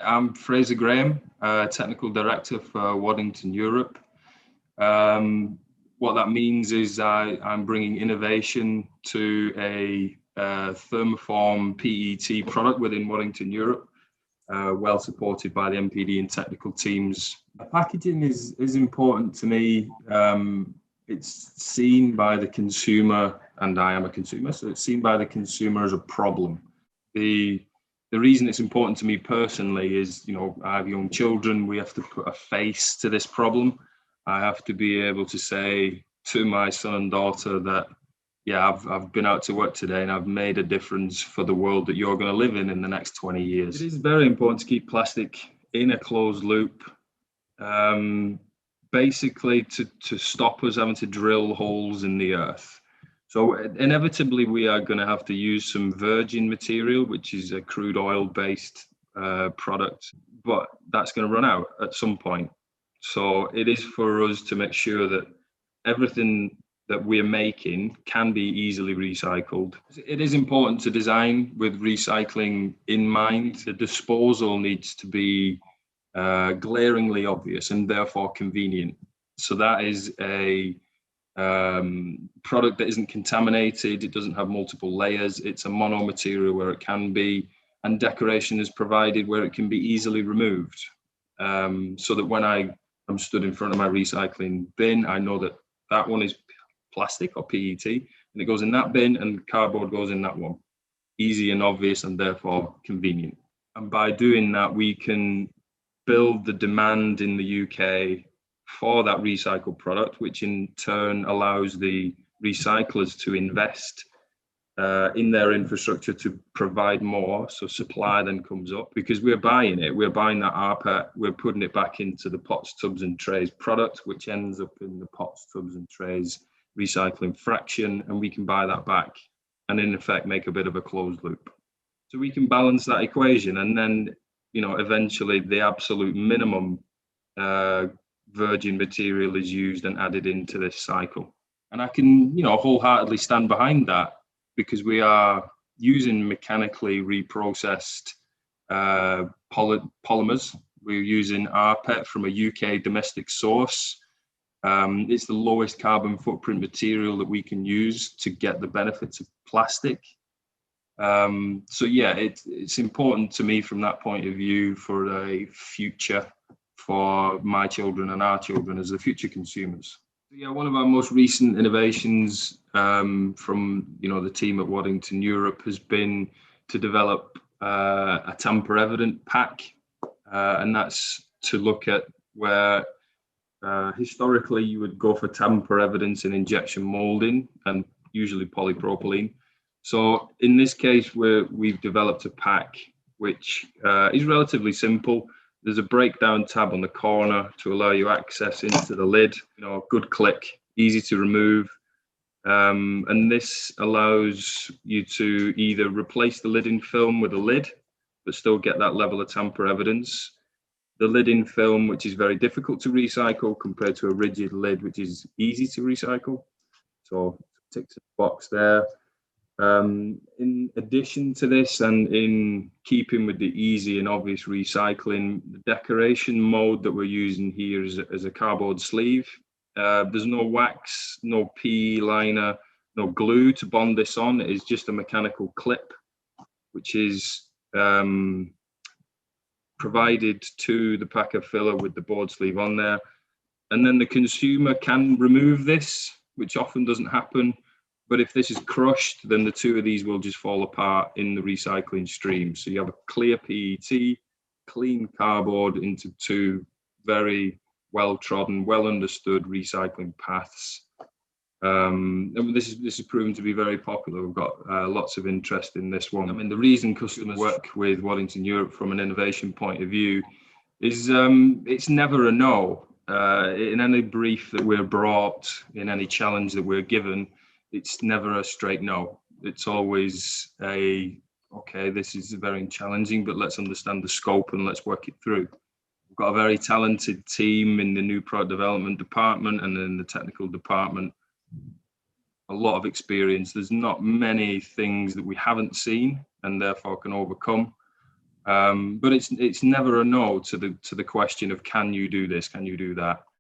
I'm Fraser Graham, Technical Director for Waddington Europe. What that means is I'm bringing innovation to a thermoform PET product within Waddington Europe, well supported by the MPD and technical teams. Packaging is important to me. It's seen by the consumer, and I am a consumer, so it's seen by the consumer as a problem. The reason it's important to me personally is, I have young children. We have to put a face to this problem. I have to be able to say to my son and daughter that, yeah, I've been out to work today and I've made a difference for the world that you're going to live in the next 20 years. It is very important to keep plastic in a closed loop, basically to stop us having to drill holes in the earth. So inevitably, we are going to have to use some virgin material, which is a crude oil-based product, but that's going to run out at some point. So it is for us to make sure that everything that we're making can be easily recycled. It is important to design with recycling in mind. The disposal needs to be glaringly obvious and therefore convenient. So that is a product that isn't contaminated. It doesn't have multiple layers. It's a mono material where it can be, and decoration is provided where it can be easily removed. So that when I'm stood in front of my recycling bin, I know that that one is plastic or PET, and it goes in that bin, and cardboard goes in that one. Easy and obvious, and therefore convenient. And by doing that, we can build the demand in the UK for that recycled product, which in turn allows the recyclers to invest in their infrastructure to provide more. So supply then comes up because we're buying it. We're buying that rPET, we're putting it back into the pots, tubs and trays product, which ends up in the pots, tubs and trays recycling fraction, and we can buy that back and in effect make a bit of a closed loop. So we can balance that equation, and then, eventually the absolute minimum virgin material is used and added into this cycle. And I can, wholeheartedly stand behind that because we are using mechanically reprocessed polymers. We're using rPET from a UK domestic source. It's the lowest carbon footprint material that we can use to get the benefits of plastic. So yeah, it's important to me from that point of view for a future for my children and our children as the future consumers. Yeah, one of our most recent innovations from the team at Waddington Europe has been to develop a Tamper Evidence pack, and that's to look at where historically you would go for tamper evidence in injection molding and usually polypropylene. So in this case, we've developed a pack which is relatively simple. There's a breakdown tab on the corner to allow you access into the lid. Good click, easy to remove. And this allows you to either replace the lid-in film with a lid, but still get that level of tamper evidence. The lid-in film, which is very difficult to recycle compared to a rigid lid, which is easy to recycle. So tick the box there. In addition to this, and in keeping with the easy and obvious recycling, the decoration mode that we're using here is a cardboard sleeve. There's no wax, no PE liner, no glue to bond this on. It is just a mechanical clip, which is provided to the packer filler with the board sleeve on there. And then the consumer can remove this, which often doesn't happen. But if this is crushed, then the two of these will just fall apart in the recycling stream. So you have a clear PET, clean cardboard into two very well-trodden, well-understood recycling paths. And this is proven to be very popular. We've got lots of interest in this one. I mean, the reason customers work with Waddington Europe from an innovation point of view is it's never a no. In any brief that we're brought, in any challenge that we're given, it's never a straight no. It's always okay, this is very challenging, but let's understand the scope and let's work it through. We've got a very talented team in the new product development department and in the technical department. A lot of experience. There's not many things that we haven't seen and therefore can overcome. But it's never a no to the question of, can you do this? Can you do that?